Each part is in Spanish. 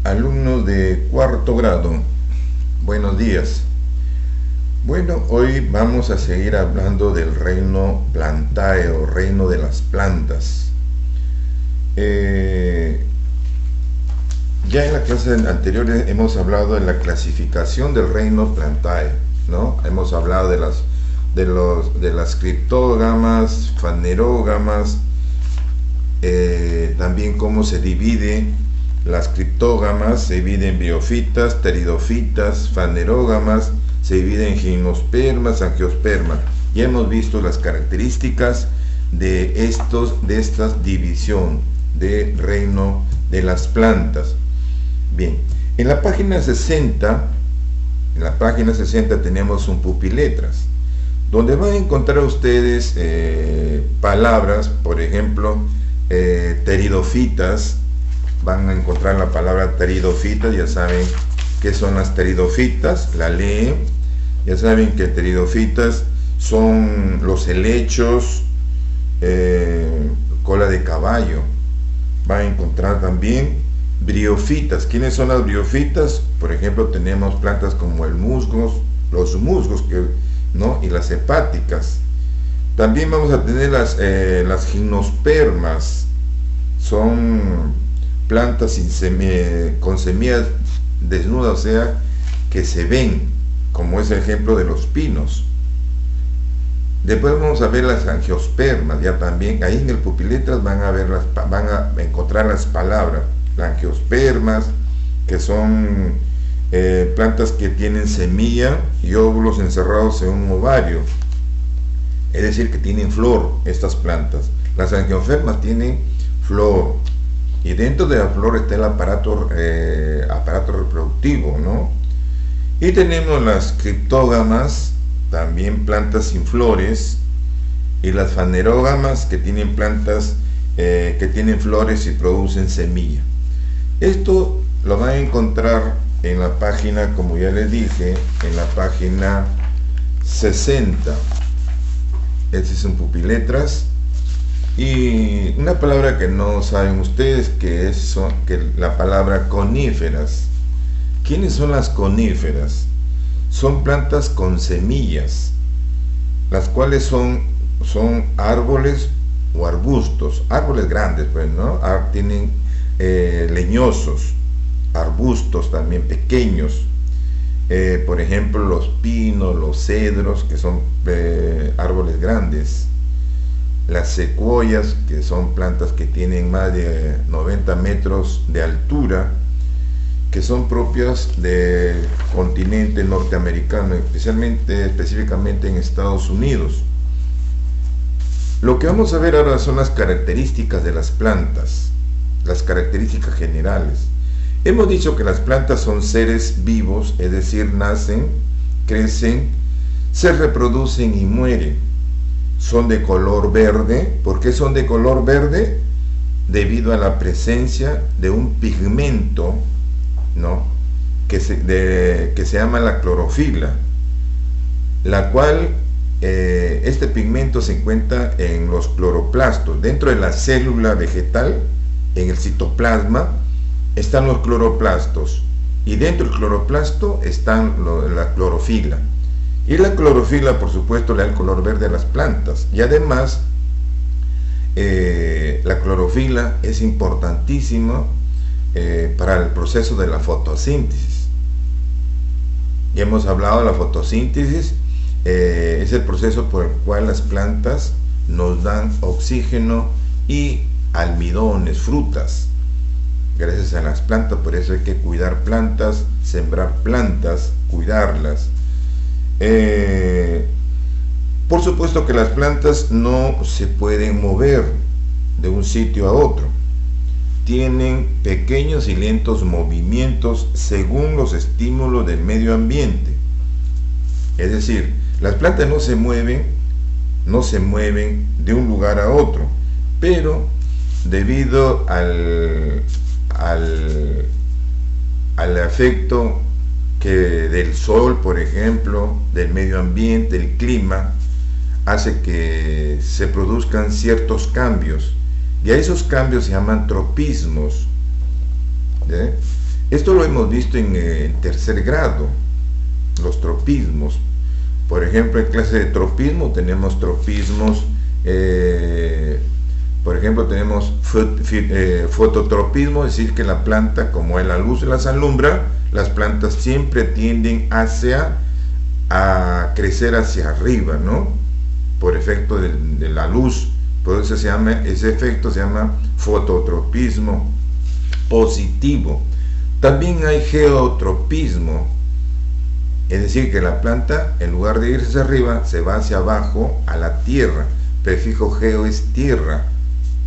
Alumnos de cuarto grado, buenos días. Bueno, hoy vamos a seguir hablando del reino Plantae o reino de las plantas. Ya en la clase anterior hemos hablado de la clasificación del reino Plantae, ¿no? Hemos hablado de las criptógamas, fanerógamas, también cómo se divide. Las criptógamas se dividen en briofitas, pteridofitas, fanerógamas, se dividen en gimnospermas, angiospermas. Ya hemos visto las características de esta división de reino de las plantas. Bien, en la página 60 tenemos un pupiletras, donde van a encontrar ustedes palabras, por ejemplo, pteridofitas. Van a encontrar la palabra pteridofitas, ya saben qué son las pteridofitas, la leen. Ya saben que pteridofitas son los helechos, cola de caballo. Van a encontrar también briofitas. ¿Quiénes son las briofitas? Por ejemplo, tenemos plantas como los musgos, ¿no? Y las hepáticas. También vamos a tener las gimnospermas. Son plantas con semillas desnudas, o sea, que se ven, como es el ejemplo de los pinos. Después vamos a ver las angiospermas, ya también, ahí en el pupiletras van a encontrar las palabras, las angiospermas, que son plantas que tienen semilla y óvulos encerrados en un ovario, es decir, que tienen flor estas plantas. Las angiospermas tienen flor, y dentro de la flor está el aparato reproductivo, ¿no? Y tenemos las criptógamas, también plantas sin flores, y las fanerógamas, que tienen plantas que tienen flores y producen semilla. Esto lo van a encontrar en la página, como ya les dije, en la página 60. Este es un pupiletras. Y una palabra que no saben ustedes que es la palabra coníferas. ¿Quiénes son las coníferas? Son plantas con semillas, las cuales son árboles o arbustos, árboles grandes, pues, ¿no? Tienen leñosos, arbustos también pequeños, por ejemplo los pinos, los cedros, que son árboles grandes. Las secuoyas, que son plantas que tienen más de 90 metros de altura, que son propias del continente norteamericano, específicamente en Estados Unidos. Lo que vamos a ver ahora son las características de las plantas, las características generales. Hemos dicho que las plantas son seres vivos, es decir, nacen, crecen, se reproducen y mueren. Son de color verde. ¿Por qué son de color verde? Debido a la presencia de un pigmento, ¿no? que se llama la clorofila, la cual este pigmento se encuentra en los cloroplastos. Dentro de la célula vegetal, en el citoplasma, están los cloroplastos, y dentro del cloroplasto están la clorofila. Y la clorofila, por supuesto, le da el color verde a las plantas. Y además, la clorofila es importantísima para el proceso de la fotosíntesis. Ya hemos hablado de la fotosíntesis, es el proceso por el cual las plantas nos dan oxígeno y almidones, frutas. Gracias a las plantas, por eso hay que cuidar plantas, sembrar plantas, cuidarlas. Por supuesto que las plantas no se pueden mover de un sitio a otro. Tienen pequeños y lentos movimientos según los estímulos del medio ambiente. Es decir, las plantas no se mueven de un lugar a otro, pero debido al efecto del sol, por ejemplo, del medio ambiente, el clima, hace que se produzcan ciertos cambios, y a esos cambios se llaman tropismos. Esto lo hemos visto en tercer grado, los tropismos. Por ejemplo, en clase de tropismo tenemos tropismos, por ejemplo, tenemos fototropismo, es decir, que la planta, como la luz las alumbra, las plantas siempre tienden a crecer hacia arriba, ¿no? Por efecto de la luz. Por eso ese efecto se llama fototropismo positivo. También hay geotropismo, es decir, que la planta, en lugar de irse hacia arriba, se va hacia abajo a la tierra. Prefijo geo es tierra,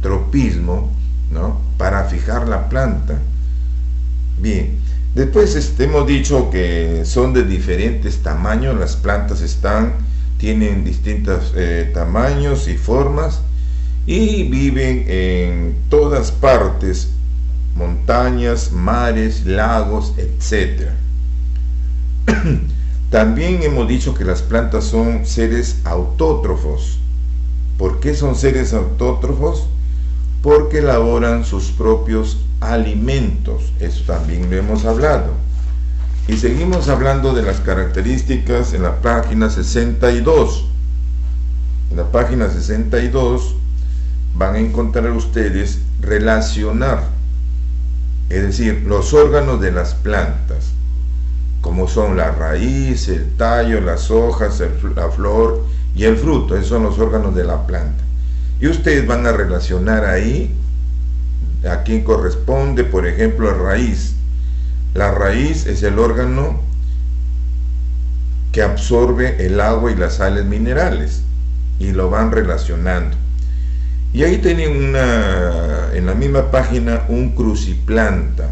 tropismo, ¿no? Para fijar la planta. Bien, después hemos dicho que son de diferentes tamaños, las plantas tienen distintos tamaños y formas y viven en todas partes, montañas, mares, lagos, etc. También hemos dicho que las plantas son seres autótrofos. ¿Por qué son seres autótrofos? Porque elaboran sus propios alimentos. Eso también lo hemos hablado. Y seguimos hablando de las características en la página 62. En la página 62 van a encontrar ustedes relacionar, es decir, los órganos de las plantas, como son la raíz, el tallo, las hojas, la flor y el fruto. Esos son los órganos de la planta. Y ustedes van a relacionar ahí a quién corresponde. Por ejemplo, la raíz. La raíz es el órgano que absorbe el agua y las sales minerales, y lo van relacionando. Y ahí tienen en la misma página un cruciplanta,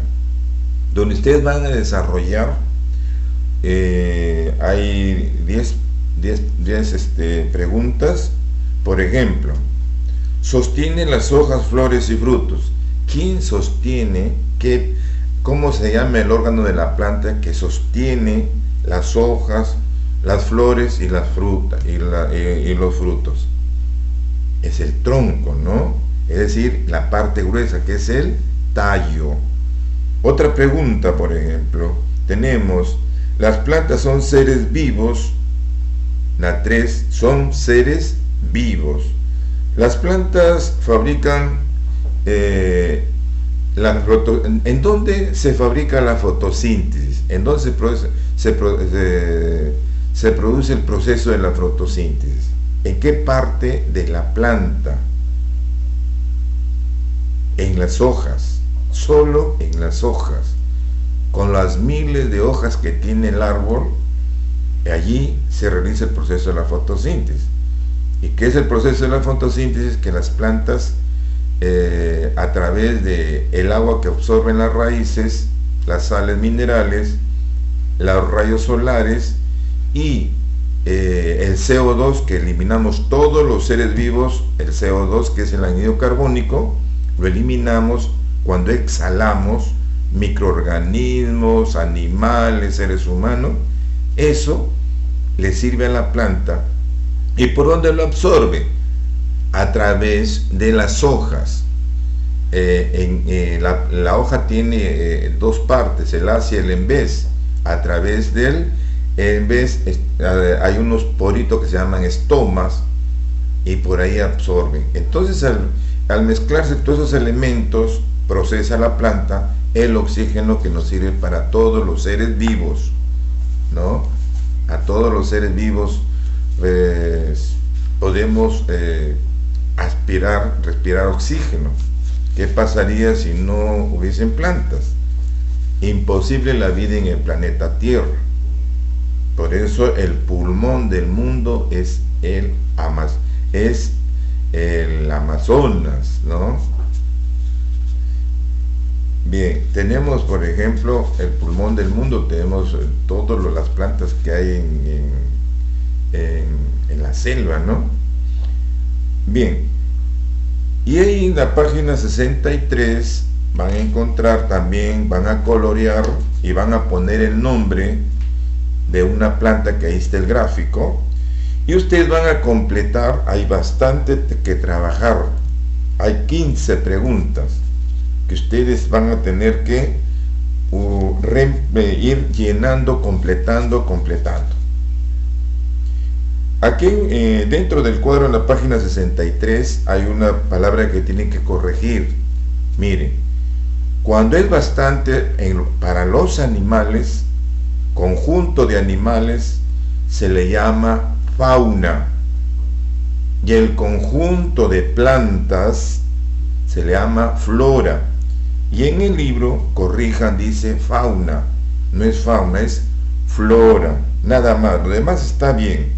donde ustedes van a desarrollar, hay 10 preguntas. Por ejemplo, sostiene las hojas, flores y frutos. ¿Quién sostiene? ¿Cómo se llama el órgano de la planta que sostiene las hojas, las flores y las frutas y los frutos? Es el tronco, ¿no? Es decir, la parte gruesa, que es el tallo. Otra pregunta, por ejemplo, tenemos: ¿las plantas son seres vivos? La 3, son seres vivos. Las plantas fabrican ¿en dónde se fabrica la fotosíntesis? ¿En dónde se produce el proceso de la fotosíntesis? ¿En qué parte de la planta? En las hojas, solo en las hojas. Con las miles de hojas que tiene el árbol, allí se realiza el proceso de la fotosíntesis. ¿Y qué es el proceso de la fotosíntesis? Que las plantas, a través del agua que absorben las raíces, las sales minerales, los rayos solares y el CO2 que eliminamos todos los seres vivos, el CO2 que es el anhídrido carbónico, lo eliminamos cuando exhalamos, microorganismos, animales, seres humanos. Eso le sirve a la planta. ¿Y por dónde lo absorbe? A través de las hojas. La hoja tiene dos partes, el haz y el en vez. A través del en vez hay unos poritos que se llaman estomas, y por ahí absorben. Entonces, al mezclarse todos esos elementos, procesa la planta el oxígeno que nos sirve para todos los seres vivos, ¿no? A todos los seres vivos podemos respirar oxígeno. ¿Qué pasaría si no hubiesen plantas? Imposible la vida en el planeta Tierra. Por eso el pulmón del mundo es el Amazonas, ¿no? Bien, tenemos, por ejemplo, el pulmón del mundo, tenemos todas las plantas que hay en la selva, ¿no? Bien, y ahí en la página 63 van a encontrar también, van a colorear y van a poner el nombre de una planta, que ahí está el gráfico, y ustedes van a completar. Hay bastante que trabajar, hay 15 preguntas que ustedes van a tener que ir llenando, completando. Aquí dentro del cuadro en la página 63 hay una palabra que tienen que corregir. Miren, cuando es bastante para los animales, conjunto de animales, se le llama fauna, y el conjunto de plantas se le llama flora. Y en el libro, corrijan, dice fauna, no es fauna, es flora, nada más, lo demás está bien.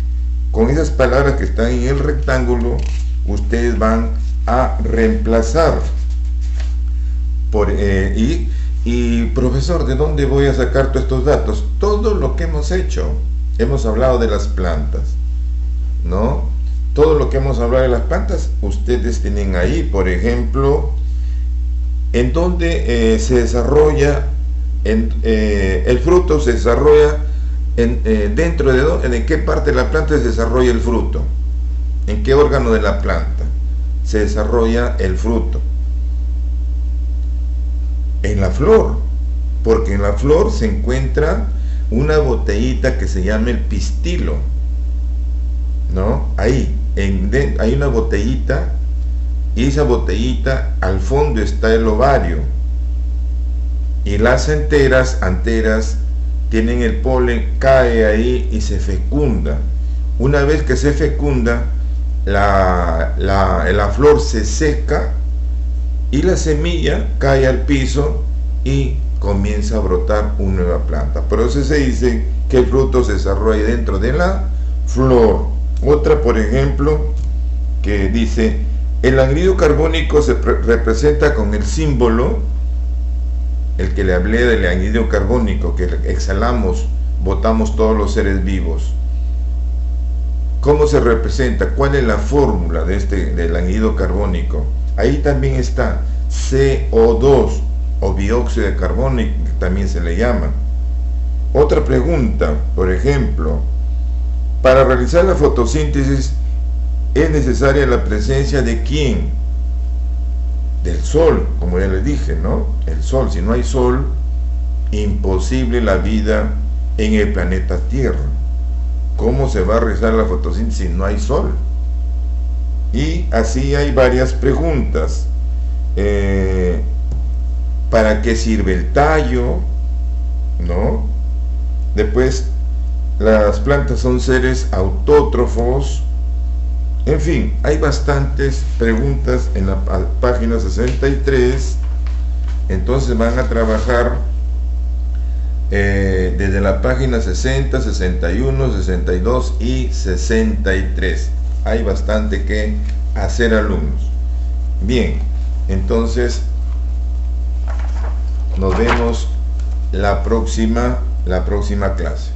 Con esas palabras que están en el rectángulo, ustedes van a reemplazar. Y profesor, ¿de dónde voy a sacar todos estos datos? Todo lo que hemos hecho. Hemos hablado de las plantas, ¿no? Todo lo que hemos hablado de las plantas, ustedes tienen ahí, por ejemplo, en donde se desarrolla, el fruto se desarrolla, dentro de en qué parte de la planta se desarrolla el fruto, en qué órgano de la planta se desarrolla el fruto. En la flor, porque en la flor se encuentra una botellita que se llama el pistilo, ¿no? Ahí, hay una botellita, y esa botellita al fondo está el ovario, y las anteras tienen el polen, cae ahí y se fecunda. Una vez que se fecunda, la flor se seca y la semilla cae al piso y comienza a brotar una nueva planta. Por eso se dice que el fruto se desarrolla dentro de la flor. Otra, por ejemplo, que dice: el anhídrido carbónico se representa con el símbolo, el que le hablé del anhídrido carbónico que exhalamos, botamos todos los seres vivos. ¿Cómo se representa? ¿Cuál es la fórmula del anhídrido carbónico? Ahí también está CO2 o dióxido de carbono, que también se le llama. Otra pregunta, por ejemplo, para realizar la fotosíntesis es necesaria la presencia de ¿quién? Del sol, como ya les dije, ¿no? El sol, si no hay sol, imposible la vida en el planeta Tierra. ¿Cómo se va a realizar la fotosíntesis si no hay sol? Y así hay varias preguntas. ¿Para qué sirve el tallo? ¿No? Después, las plantas son seres autótrofos. En fin, hay bastantes preguntas en la página 63. Entonces van a trabajar desde la página 60, 61, 62 y 63. Hay bastante que hacer, alumnos. Bien, entonces nos vemos la próxima clase.